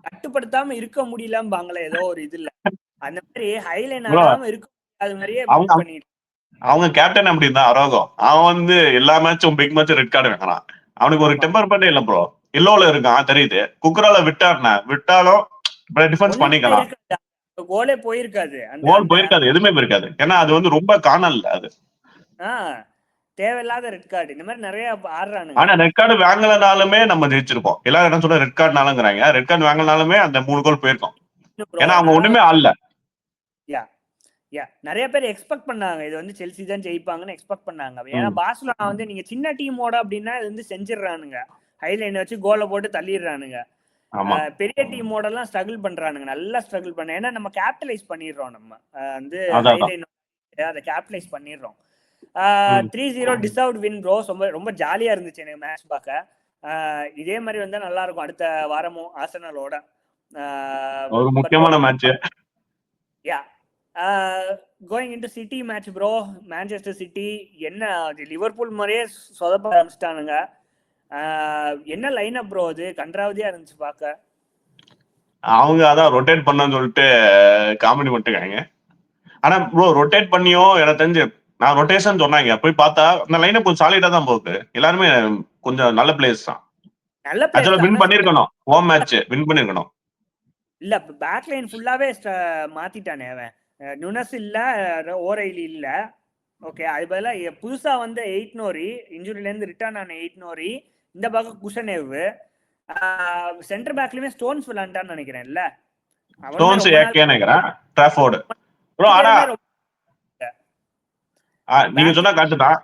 கட்டுப்படுத்தாம இருக்க முடியலம்பாங்களே ஏதோ ஒரு இதுல. அந்த மாதிரி ஹைலைன் ப்ரோ ஆடாம இருக்க அது மாதிரியே அவங்க பண்ணிட்டு அவங்க கேப்டன் அப்படி இருந்தா அரோகம். அவன் வந்து எல்லா மேட்சும் பிக் மேட்ச் ரெட் கார்டு வைக்கிறான். அவனுக்கு ஒரு ஆமா. டெம்பர் பண்ணே இல்ல ப்ரோ. எல்லோல இருக்கான் தெரியுது. குக்கரால விட்டாலும் டிஃபென்ஸ் ஒண்ணுமே பண்ணிக்கலாம். இருக்காது. கோலே போயிருக்காது. அந்த கோல் அந்த போயிருக்காது, எதுவுமே போயிருக்காது. ஏன்னா அது வந்து ரொம்ப காணல் அது. தேவையில்லாத ரெட் கார்டு இந்த மாதிரி நிறைய ஆடுறானுங்க. ஆனா ரெட் கார்டு வாங்கலனாலுமே நம்ம ஜெயிச்சிருப்போம். எல்லாரும் என்ன சொல்ற ரெட் கார்டுனாலங்கிறாங்க. ரெட் கார்டு வாங்கலனாலுமே அந்த 3 கோல் போயிருக்கும். ஏன்னா அவங்க ஒண்ணுமே ஆடல. நிறைய பேர் எக்ஸ்பெக்ட் பண்ணாங்க இது வந்து செல்சி தான் ஜெயிப்பாங்கன்னு எக்ஸ்பெக்ட் பண்ணாங்க. ஏன்னா பார்சலோனா வந்து நீங்க சின்ன டீமோட அப்படின்னா இது வந்து செஞ்சிடறானுங்க. ஹைலைன் வச்சு கோலை போட்டு தள்ளிடுறானுங்க. பெரிய டீமோட எல்லாம் ஸ்ட்ரகிள் பண்றானுங்க. நல்லா ஸ்ட்ரகிள் பண்ண ஏன்னா நம்ம கேபிட்டலைஸ் பண்ணிடுறோம். நம்ம வந்து ஹைலைன் அதை கேபிட்டலைஸ் பண்ணிடுறோம். 3-0 டிசர்வ்ட் வின் ப்ரோ. ரொம்ப ரொம்ப ஜாலியா இருந்துச்சு எனக்கு மேட்ச் பார்க்க. இதே மாதிரி வந்தா நல்லா இருக்கும் அடுத்த வாரமும் ஆர்சனலோட. ஒரு முக்கியமான match. Going into city match bro. Manchester city என்ன லிவர்பூல் மாதிரியே சொதப்ப ஆரம்பிச்சிட்டானுங்க. என்ன லைன் அப் ப்ரோ அது கன்றாவதியா இருந்துச்சு பார்க்க. அவங்க அதான் ரொட்டேட் பண்ணன்னு சொல்லிட்டு காமெடி பண்ணிட்டுருக்காங்க. ஆனா ப்ரோ ரொட்டேட் பண்ணியும் எனக்கு தெரிஞ்சு நான் ரொட்டேஷன் சொன்னாங்க போய் பார்த்தா அந்த லைனை கொஞ்சம் சாலிடா தான் போகுது. எல்லாருமே கொஞ்சம் நல்ல பிளேயர்ஸ் தான். நல்ல ஆக்சுவலா வின் பண்ணிருக்கணும். ஹோம் மேட்ச் வின் பண்ணிருக்கணும். இல்ல பேக் லைன் ஃபுல்லாவே மாத்திட்டானே அவன். நுனஸ் இல்ல, ஓரைலி இல்ல. ஓகே அது பதிலாக புதுசா வந்த 8 நோரி இன்ஜுரில இருந்து ரிட்டர்ன் ஆன 8 நோரி. இந்த பக்கம் குஷனேவ். சென்டர் பேக்லயுமே ஸ்டோன்ஸ் விளையாண்டான்னு நினைக்கிறேன்ல. ஸ்டோன்ஸ் ஏகே நினைக்கிறேன். Trafford bro. ஆனா நீங்க சொன்னா கரெக்ட் தான்.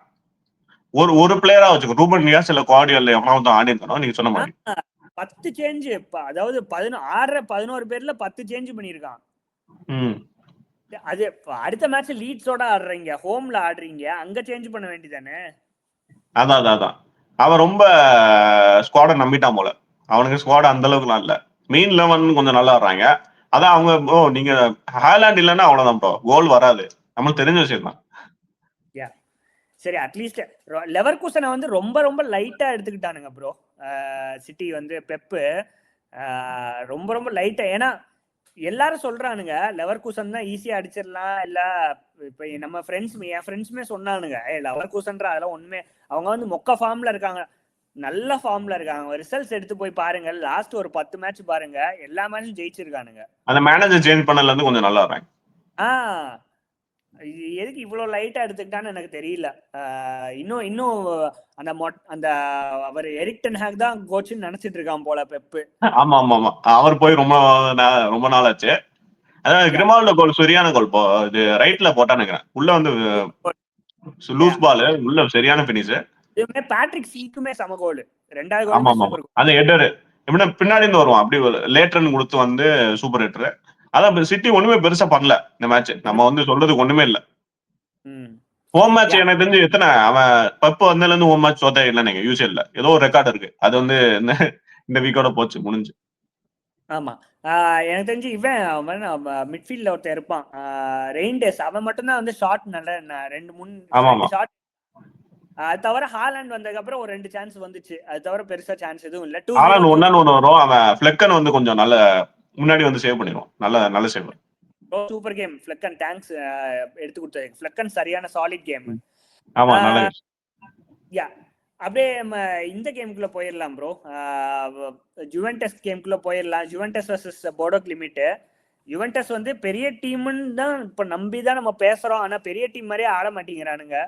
ஒரு பிளேயரா வச்சுக்கோ. ரூபன் நியாஸ் இல்ல குவார்டியோல அம்மாவும் தான் ஆடி இருக்கணும் நீங்க சொன்ன மாதிரி. 10 சேஞ்ச் அதாவது 11 பேர்ல 10 சேஞ்ச் பண்ணிருக்கான். அது அடுத்த மேட்ச் லீட்ஸோட ஆடுறீங்க, ஹோம்ல ஆடுறீங்க, அங்க சேஞ்ச் பண்ண வேண்டியதானே. அதான் அவன் ரொம்ப ஸ்குவாட நம்பிட்டான் போல. அவனுக்கு ஸ்குவாட் அந்த அளவுக்குலாம் இல்ல. மெயின் 11 கொஞ்சம் நல்லா ஆடுறாங்க. அதான் அவங்க ப்ரோ நீங்க ஹாலாண்ட் இல்லைன்னா அவ்வளவுதான் ப்ரோ. கோல் வராது. நம்மளுக்கு தெரிஞ்ச விஷயம் தான். சரி அட்லீஸ்ட் லெவர்கூசனை வந்து ரொம்ப ரொம்ப லைட்டா எடுத்துக்கிட்டானுங்க ப்ரோ. சிட்டி வந்து பெப்பு ரொம்ப ரொம்ப லைட்டா. ஏன்னா எல்லாரும் சொல்றானுங்க லெவர்கூசன் தான் ஈஸியா அடிச்சிடலாம். இல்ல இப்ப நம்ம என் ஃப்ரெண்ட்ஸுமே சொன்னானுங்க லெவர்கூசன்ற அதெல்லாம் ஒண்ணுமே அவங்க வந்து மொக்க ஃபார்ம்ல இருக்காங்க. நல்ல ஃபார்ம்ல இருக்காங்க. ரிசல்ட்ஸ் எடுத்து போய் பாருங்க. லாஸ்ட் ஒரு 10 மேட்ச் பாருங்க. எல்லா மேட்சும் ஜெயிச்சிருக்கானுங்க. அந்த மேனேஜர் சேஞ்ச் பண்ணல இருந்து கொஞ்சம் நல்லா இருக்காங்க. எதுக்கு இவ்வளவு லைட்டா எடுத்துக்கிட்டான்னு எனக்கு தெரியல. இன்னும் அந்த அவர் எரிக் டென் ஹாக் தான் கோச்சுன்னு நினைச்சிட்டு இருக்கான் போல பெப்பு. ஆமா அவர் போய் ரொம்ப ரொம்ப நாள் ஆச்சு. அதாவது கிரிமால்டோ கோல் சரியான கோல். இது ரைட்ல போட்டானுங்க. உள்ள வந்து லூஸ் பால் உள்ள சரியான பினிஷ். இதுமே பேட்ரிக் சீக்குமே சம கோல். ரெண்டாவது ஆமா கோல் அந்த ஹெட்டர் எப்படின்னா பின்னாடி இருந்து வருவான். அப்படி லேட்டர்னு கொடுத்து வந்து சூப்பர் ஹெட்டர். அதான் சிட்டி ஒண்ணுமே பெருசா பண்ணல இந்த மேட்ச். நம்ம வந்து சொல்றதுக்கு ஒண்ணுமே இல்ல. ஹோம் மேட்ச் எனக்கு தெரிஞ்சு எத்தனை அவன் பப்பு வந்ததுல இருந்து ஹோம் மேட்ச் தோத்தே இல்லை. நீங்க யூசிஎல்ல ஏதோ ஒரு ரெக்கார்டு இருக்கு. அது வந்து இந்த வீக்கோட போச்சு முடிஞ்சு. ஆமா எனக்கு தெரிஞ்சு இவன் மிட்ஃபீல்ட்ல ஒருத்தர் இருப்பான் ரெயின்டேஸ். அவன் மட்டும்தான் வந்து ஷாட் நல்ல 2-3 ஷாட். அது தவிர ஹாலாண்ட் வந்ததுக்கு அப்புறம் ஒரு 2 சான்ஸ் வந்துச்சு. அது தவிர பெருசா சான்ஸ் எதுவும் இல்ல. ஒன்னு வரும். அவன் ஃபிளக்கன் வந்து கொஞ்சம் நல்ல முன்னாடி வந்து சேவ் பண்ணிடுவான். நல்ல சேவ். Super game ஃபிளக்கன். தேங்க்ஸ் எடுத்து கொடுத்தது. ஃபிளக்கன் சரியான சாலிட் கேம். ஆமா நல்ல. அப்படியே நம்ம இந்த கேமுக்குள்ள போயிடலாம் ப்ரோ. ஜுவென்டஸ் கேமுக்குள்ள போயிடலாம். Juventus versus Bodo Glimt. Juventus வந்து பெரிய டீம்னு தான் இப்ப நம்பிதான் நம்ம பேசுறோம். ஆனா பெரிய டீம் மாதிரியே ஆட மாட்டேங்கிறானுங்க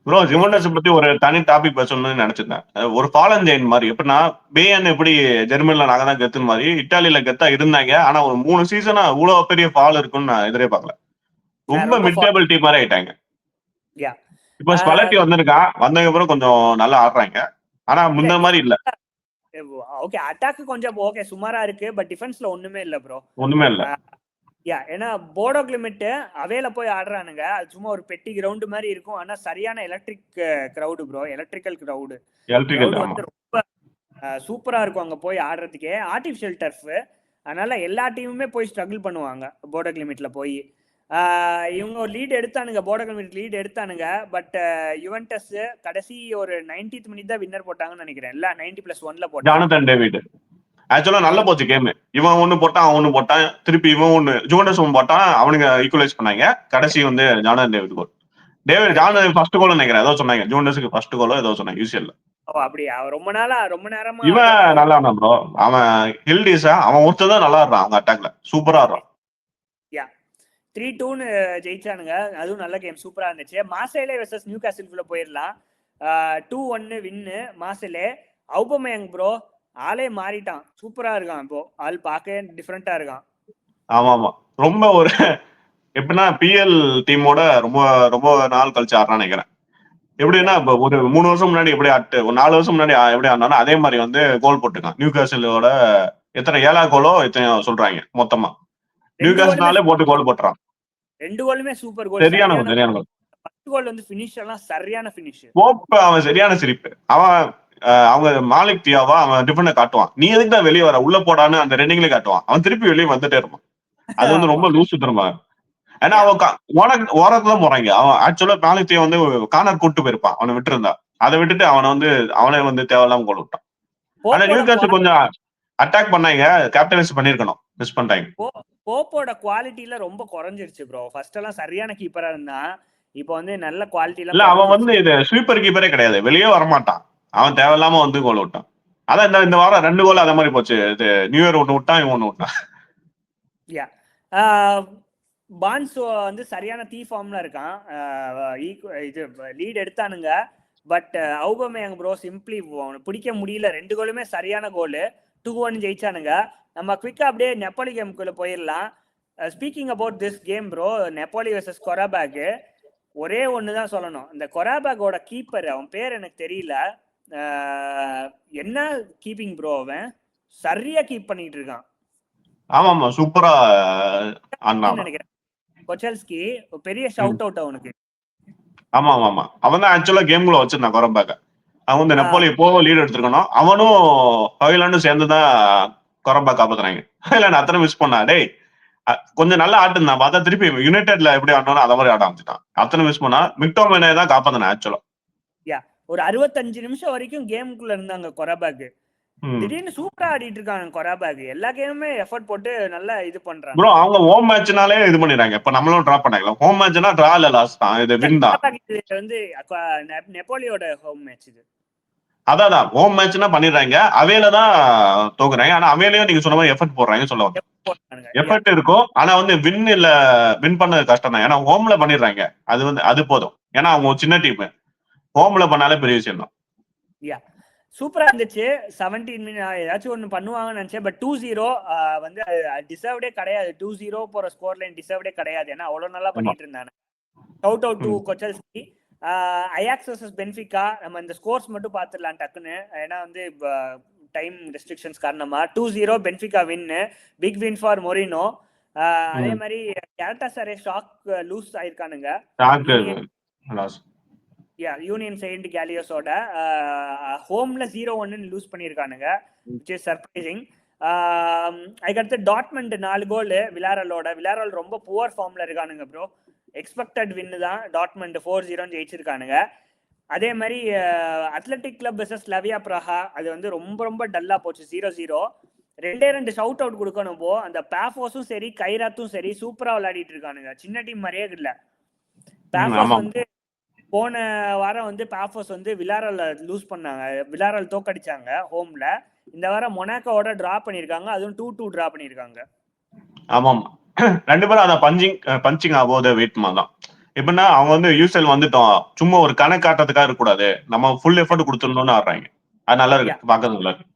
ப்ரோ. ஜுவென்டஸ் பத்தி ஒரு தனி டாபிக் பேசணும்னு நினைச்சிருந்தேன். ஒரு ஃபாலன் ஜெயின் மாதிரி. எப்படின்னா பேயன் எப்படி ஜெர்மனில நாங்க தான் கெத்து மாதிரி இட்டாலியில கெத்தா இருந்தாங்க. ஆனா ஒரு 3 சீசனா இவ்வளவு பெரிய ஃபால் இருக்குன்னு நான் எதிர்பார்க்கல. ரொம்ப மிட் டேபிள் டீம் மாதிரி ஆயிட்டாங்க. இப்ப ஸ்பலட்டி வந்திருக்கான். வந்ததுக்கு அப்புறம் கொஞ்சம் நல்லா ஆடுறாங்க. ஆனா முன்ன மாதிரி இல்ல. ஓகே அட்டாக் கொஞ்சம் ஓகே சுமாரா இருக்கு, பட் டிஃபென்ஸ்ல ஒண்ணுமே இல்ல ப்ரோ. ஒண்ணுமே இல்ல. ஏன்னா போடோ கிளிமெட் அவேல போய் ஆடுறானுங்க, அது சும்மா ஒரு பெட்டி கிரவுண்ட் மாதிரி இருக்கும். ஆனா சரியான electric crowd bro, electrical crowd. Electrical crowd வந்து ரொம்ப சூப்பரா இருக்கும் அங்க போய் ஆடுறதுக்கே. ஆர்டிஃபிஷியல் டர்ஃப், அதனால எல்லா டீமுமே போய் ஸ்ட்ரகிள் பண்ணுவாங்க போர்டோ கிளிமெட்ல போய். இவங்க லீட் எடுத்தானுங்க, போர்டோ கிளிமெட் லீட் எடுத்தானுங்க. பட் யுவென்டஸ் கடைசி ஒரு 90th மினிட் தான் வின்னர் போட்டாங்கன்னு நினைக்கிறேன். இல்ல 90+1ல போட்டாங்க. ஜானதன் டேவிட் ஆக்சுவலா நல்ல போச்சு கேம். இவன் ஒண்ணு போட்டான், அவன் ஒண்ணு போட்டான், திருப்பி இவன் ஒண்ணு ஜூவன்டஸ் ஒன்று போட்டான், அவனுங்க ஈக்குவலைஸ் பண்ணாங்க. கடைசி வந்து ஜானதன் டேவிட் கோல். ஜானதன் ஃபர்ஸ்ட் கோல் நினைக்கிறேன், ஏதோ சொன்னாங்க ஜூவன்டஸ்க்கு ஃபர்ஸ்ட் கோலோ ஏதோ சொன்னாங்க யூசிஎல்ல. அப்படியா? ரொம்ப நேரமா இவன் நல்லா ஆடுறான் ப்ரோ. அவன் ஹில்டிஸா அவன் ஒருத்தர் தான் நல்லா ஆடுறான், அவங்க அட்டாக்ல சூப்பரா ஆடுறான். 3-2 ஜெயிச்சானுங்க, அதுவும் நல்ல கேம், சூப்பரா இருந்துச்சு. மார்சேலே வெர்சஸ் நியூ காசில்குள்ள போயிடலாம். 2-1 வின்னு மார்சேலே. அவுபமேயங் ப்ரோ ஆளே மாறிட்டான், சூப்பரா இருக்கான் இப்போ. ஆள் பார்க்க டிஃபரெண்டா இருக்கான். ஆமா ரொம்ப ஒரு எப்படின்னா பிஎல் டீமோட ரொம்ப ரொம்ப நாள் கழிச்சு ஆடுறான்னு நினைக்கிறேன். எப்படின்னா இப்ப ஒரு 3 வருஷம் முன்னாடி எப்படி ஆட்டு, ஒரு 4 வருஷம் முன்னாடி எப்படி ஆடினாலும் அதே மாதிரி வந்து கோல் போட்டுருக்கான். நியூ காசிலோட எத்தனை 7 கோலோ எத்தனை சொல்றாங்க மொத்தமா. நியூ காசில்னாலே போட்டு கோல் போட்டுறான். 2 கோலுமே சூப்பர் கோல், சரியான கோல். ஃபர்ஸ்ட் கோல் வந்து ஃபினிஷ் எல்லாம் சரியான ஃபினிஷ். போப் அவன் சரியான சிரிப்பு. அவன் அவங்க மாலிக் தியாவா அவன் டிஃபெண்டர் காட்டுவான், நீ எதுக்கு தான் வெளியே வர உள்ள போடான்னு அந்த ரெண்டிங்ல காட்டுவான். அவன் திருப்பி வெளியே வந்துட்டே இருப்பான். அது வந்து ரொம்ப லூசு திரும்ப. ஏன்னா அவன் ஓரத்துல போறாங்க. அவன் ஆக்சுவலா மாலிக் தியா வந்து கார்னர் கூட்டு போயிருப்பான், அவனை விட்டு இருந்தா. அதை விட்டுட்டு அவனை வந்து தேவையில்லாம கோல் விட்டான். ஆனா நியூ காசில் கொஞ்சம் அட்டாக் பண்ணாங்க, கேப்டனைஸ் பண்ணிருக்கணும், மிஸ் பண்ணிட்டாங்க. போப்போட குவாலிட்டில ரொம்ப குறைஞ்சிருச்சு ப்ரோ. ஃபர்ஸ்ட் எல்லாம் சரியான கீப்பரா இருந்தான், இப்போ வந்து நல்ல குவாலிட்டில இல்ல. அவன் வந்து இது ஸ்வீப்பர் கீப்பரே கிடையாது, வெளியே வரமாட்டான். அவன் தேவையில்லாம வந்து கோல் விட்டான். அதான் இந்த வாரம் 2 கோல் அத மாதிரி போச்சு. இது நியூ இயர் ஒண்ணு விட்டான், இவன் ஒண்ணு விட்டான். பான்ஸ் வந்து சரியான தீ ஃபார்ம்ல இருக்கான். இது லீட் எடுத்தானுங்க, பட் அவுபமேயங் ப்ரோ சிம்பிளி பிடிக்க முடியல. 2 கோலுமே சரியான கோல். 2-1 ஜெயிச்சானுங்க. நம்ம குவிக்கா அப்படியே நெப்போலி கேமுக்குள்ள போயிடலாம். Speaking about this game bro, Napoli versus Qarabag, ஒரே ஒண்ணுதான் சொல்லணும். இந்த கொராபேக்கோட கீப்பர், அவன் பேர் எனக்கு தெரியல, என்ன கீப்பிங் ப்ரோ, அவன் சரியா கீப் பண்ணிட்டு இருக்கான். ஆமா சூப்பரா நினைக்கிறேன். கொச்சல்ஸ்கி பெரிய ஷவுட் அவுட் அவனுக்கு. ஆமா அவன் தான் ஆக்சுவலா கேம்குள்ள வச்சிருந்தான் கொரம்பேக்க. அவன் வந்து நெப்போலி எப்போ லீட் எடுத்திருக்கணும், அவனும் ஹாய்லாண்டும் சேர்ந்துதான் கொரம்பேக் காப்பாத்துறாங்க. ஹாய்லாண்ட் அத்தனை மிஸ் பண்ணா. டேய் கொஞ்சம் நல்லா ஆட்டுந்தான், பார்த்தா திருப்பி யுனைடெட்ல எப்படி ஆடணும் அதை மாதிரி ஆட ஆரம்பிச்சுட்டான். அத்தனை மிஸ் பண்ணா. மிக்டோமேனே தான் காப்பாத்தினா ஆக்சுவலா. ஒரு 65 நிமிஷம் வரைக்கும் கேமுக்குள்ள இருந்தாங்க கொராபேக். திடீர்னு சூப்பரா ஆடிட்டு இருக்காங்க கொராபேக். எல்லா கேமுமே எஃபர்ட் போட்டு நல்லா இது பண்றாங்க ப்ரோ. அவங்க ஹோம் மேட்ச்னாலே இது பண்ணிடுறாங்க. இப்ப நம்மளும் டிரா பண்ணாங்க. ஹோம் மேட்ச்னா டிரா இல்ல லாஸ் தான், இது வின் தான். வந்து நெப்போலியோட ஹோம் மேட்ச் இது. அதான் ஹோம் மேட்ச்னா பண்ணிடுறாங்க, அவேல தான் தோக்குறாங்க. ஆனா அவேலையும் நீங்க சொன்ன மாதிரி எஃபர்ட் போடுறாங்க சொல்ல வந்து. எஃபர்ட் இருக்கும், ஆனா வந்து வின் பண்ணது கஷ்டம் தான். ஏன்னா ஹோம்ல பண்ணிடுறாங்க, அது வந்து அது போதும். ஏன்னா அவங்க சின்ன டீம், ஹோம்ல பண்ணாலே பெரிய விஷயம் தான். சூப்பரா இருந்துச்சு. 17 மினிட் ஏதாச்சும் ஒண்ணு பண்ணுவாங்கன்னு நினைச்சேன், பட் 2-0 வந்து டிசர்வ்டே கிடையாது. 2-0 போற ஸ்கோர் லைன் டிசர்வ்டே கிடையாது, ஏன்னா அவ்வளவு நல்லா பண்ணிட்டு இருந்தாங்க. Shout out to Kochalski. Ajax versus Benfica, நம்ம இந்த ஸ்கோர்ஸ் மட்டும் பார்த்துடலாம் டக்குன்னு, ஏன்னா வந்து டைம் ரெஸ்ட்ரிக்ஷன்ஸ் காரணமா. 2-0 Benfica win, big win for Mourinho. அதே மாதிரி கேலட்டாசரே ஷாக் லூஸ் ஆயிருக்கானுங்க. யூனியன் செயின்ட் கேலியோஸோட ஹோம்ல 0-1 லூஸ் பண்ணியிருக்கானுங்க, which is surprising. அதுக்கடுத்து டாட்மண்ட் 4 கோல் விலாரலோட. விலாரல் ரொம்ப புவர் ஃபார்ம்ல இருக்கானுங்க ப்ரோ. எக்ஸ்பெக்டட் வின்னு தான். டாட்மண்ட் 4-0 ஜெயிச்சிருக்கானுங்க. அதே மாதிரி Athletic Club versus Slavia Praha, அது வந்து ரொம்ப ரொம்ப டல்லா போச்சு, 0-0. 2 ஷவுட் அவுட் கொடுக்கணும் போ. அந்த பாஃபோஸும் சரி கைராத்தும் சரி சூப்பரா விளையாடிட்டு இருக்கானுங்க. சின்ன டீம் மாதிரியே இல்ல. பாஃபோஸ் வந்து போன வாரம் வந்து பாஃபோஸ் வந்து விலாரல் லூஸ் பண்ணாங்க, விலாரல் தோக்கடிச்சாங்க ஹோம்ல. இந்த வாரம் மொனாக்கோட டிரா பண்ணிருக்காங்க, அதுவும் 2-2 டிரா பண்ணிருக்காங்க. ஆமாம், 2 பேரும் அத பஞ்சிங் அபோவ் தி வெயிட் தான். எப்படின்னா அவங்க வந்து யூசல் வந்துட்டோம், சும்மா ஒரு கணக்காட்டத்துக்காக இருக்கக்கூடாது, நம்ம ஃபுல் எஃபர்ட் கொடுத்துடணும்னு ஆடுறாங்க. அது நல்லா இருக்கு பாக்கிறது. நல்லா இருக்கு.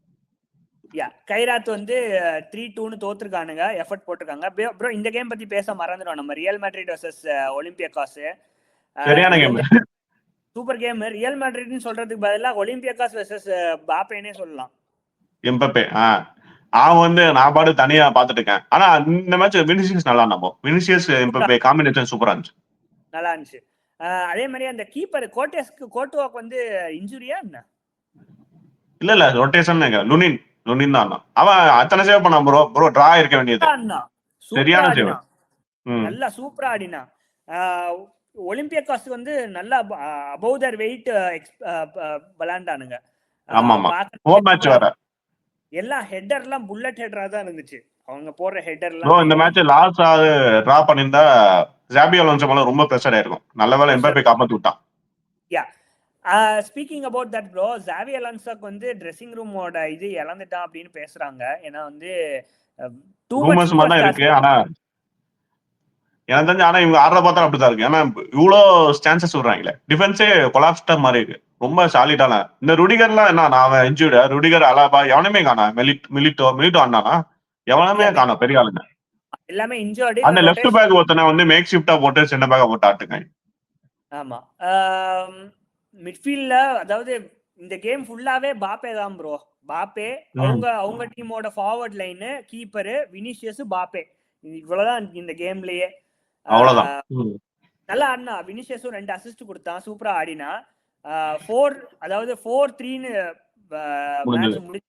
கைராத் வந்து 3-2 தோத்துருக்கானுங்க, எஃபர்ட் போட்டிருக்காங்க. ப்ரோ இந்த கேம் பத்தி பேச மறந்துடும் நம்ம. ரியல் மேட்ரிட் வெர்சஸ் ஒலிம்பியாகாஸ், சரியான கேம், சூப்பர் கேம். ரியல் மேட்ரிட்னு சொல்றதுக்கு பதிலா ஒலிம்பியாகாஸ் வெர்சஸ் பாப்பேனே சொல்லலாம். எம்பப்பே அவன் வந்து நான் பாட்டு தனியா பாத்துட்டு இருக்கேன். ஆனா இந்த மேட்ச் வினிசியஸ் நல்லா இருந்தான். வினிசியஸ் எம்பப்பே காம்பினேஷன் சூப்பரா இருந்துச்சு. நல்லா இருந்துச்சு. அதே மாதிரி அந்த கீப்பர் கோட்டுவாக்கு வந்து இன்ஜுரியா என்ன? இல்ல ரொட்டேஷன் லுனின் தான் ஆனான். அவன் அத்தனை சேவ் பண்ணான் ப்ரோ டிரா இருக்க வேண்டியது. சரியான சேவ். நல்லா சூப்பரா ஆடினான். ஒலிம்பியக்காஸ் வந்து நல்லா அபவ் தர் வெயிட் விளையாண்டானுங்க. எல்லா ஹெட்டர்லாம் புல்லட் ஹெட்டரா தான் இருந்துச்சு. அவங்க போடுற ஹெட்டர்லாம். இந்த மேட்ச் லாஸ் டிரா பண்ணிருந்தா ஜாபி அலோன்சோ மேல ரொம்ப பிரஷர் ஆயிருக்கும். நல்லவேளை எம்பப்பே காப்பாத்தி விட்டான். Yeah speaking about that bro, ஜாவி அலோன்சோக்கு வந்து ட்ரெஸ்ஸிங் ரூமோட இது இழந்துட்டான் அப்படின்னு பேசுறாங்க. ஏன்னா வந்து டூ மச் தான் இருக்கு. ஆனா எனக்கு தெரிஞ்சு இவங்க ஆடுற பார்த்தா அப்படிதான் இருக்கு. ஏன்னா இவ்வளவு சான்சஸ் விடுறாங்களே, டிஃபென்ஸே கொலாப்ஸ்டர் மாதிரி இருக்கு. ரொம்ப சாலிடான இந்த ருடிகர்லாம் என்ன அவன் இன்ஜூர்டு, ருடிகர் அலாபா எவனுமே காணா. மிலிட்டோ ஆனானா எவனுமே காணா. பெரிய ஆளுங்க எல்லாமே இன்ஜூர்டு. அந்த லெஃப்ட் பேக் ஒருத்தனை வந்து மேக் ஷிஃப்டா போட்டு சென்டர் பேக்கா போட்டு ஆட்டுங்க. ஆமா, மிட்ஃபீல்ட்ல அதாவது இந்த கேம் ஃபுல்லாவே பாப்பே தான் ப்ரோ. பாப்பே அவங்க டீமோட ஃபார்வர்ட் லைன், கீப்பர், வினிசியஸ், பாப்பே, இவ்வளவுதான் இந்த கேம்லயே. அவ்வளவுதான். நல்லா ஆடினா. வினிசியஸும் 2 அசிஸ்ட் கொடுத்தான். சூப்பரா ஆடினா. 4-3ன்னு மேட்ச் முடிச்சு.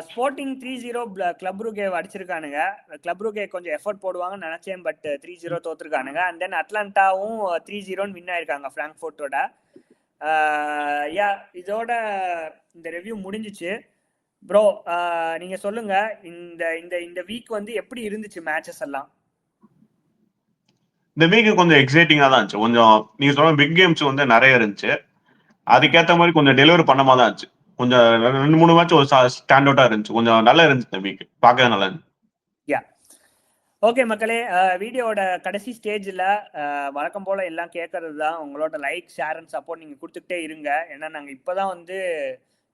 ஸ்போர்ட்டிங் 3-0 கிளப் ரூகே அடிச்சிருக்கானுங்க. கிளப் ரூகே கொஞ்சம் எஃபர்ட் போடுவாங்கன்னு நினைச்சேன், பட் 3-0 தோத்துருக்கானுங்க. அண்ட் தென் அட்லாண்டாவும் 3-0ன்னு வின் ஆயிருக்காங்க பிராங்க்ஃபர்ட்டோட. இதோட இந்த ரிவ்யூ முடிஞ்சிச்சு. ப்ரோ நீங்க சொல்லுங்க, இந்த வீக் வந்து எப்படி இருந்துச்சு மேட்சஸ் எல்லாம்? இந்த வீக் கொஞ்சம் எக்ஸைட்டிங்கா தான் இருந்துச்சு. கொஞ்சம் நீங்க சொன்ன பிக் கேம்ஸ் வந்து நிறைய இருந்துச்சு. அதுக்கேற்ற மாதிரி கொஞ்சம் டெலிவரி பண்ணமா தான் இருந்துச்சு. கொஞ்சம் 2-3 மேட்ச் ஒரு ஸ்டாண்ட் அவுட்டா இருந்துச்சு. கொஞ்சம் நல்லா இருந்துச்சு இந்த வீக், பார்க்கவே நல்லா இருந்துச்சு. ஓகே மக்களே, வீடியோட கடைசி ஸ்டேஜில் வழக்கம் போல் எல்லாம் கேட்கறது தான். உங்களோட லைக், ஷேர் அண்ட் சப்போர்ட் நீங்கள் கொடுத்துக்கிட்டே இருங்க. ஏன்னா நாங்கள் இப்போ தான் வந்து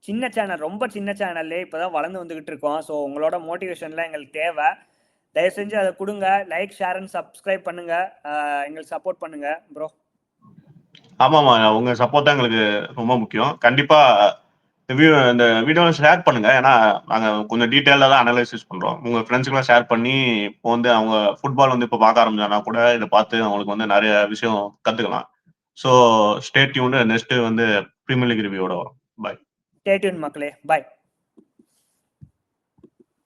சின்ன சேனல், ரொம்ப சின்ன சேனல்லே இப்போ தான் வளர்ந்து வந்துக்கிட்டு இருக்கோம். ஸோ உங்களோட மோட்டிவேஷன்லாம் எங்களுக்கு தேவை. தயவு செஞ்சு அதை கொடுங்க. லைக், ஷேர் அண்ட் சப்ஸ்கிரைப் பண்ணுங்க. எங்களுக்கு சப்போர்ட் பண்ணுங்க ப்ரோ. ஆமாமா, உங்க சப்போர்ட் தான் எங்களுக்கு ரொம்ப முக்கியம். கண்டிப்பா இந்த வீடியோவை ஷேர் பண்ணுங்க. ஏன்னா நாங்க கொஞ்சம் டீட்டெயிலாக தான் அனலைசிஸ் பண்றோம். உங்க ஃப்ரெண்ட்ஸுக்குலாம் ஷேர் பண்ணி இப்போ வந்து அவங்க ஃபுட்பால் வந்து இப்போ பார்க்க ஆரம்பிச்சாங்கன்னா கூட இதை பார்த்து அவங்களுக்கு வந்து நிறைய விஷயம் கத்துக்கலாம். So stay tuned. நெக்ஸ்ட் வந்து பிரீமியர் லீக் ரிவ்யூவோட வரும். பாய். ஸ்டே டியூன் மக்களே, பாய்.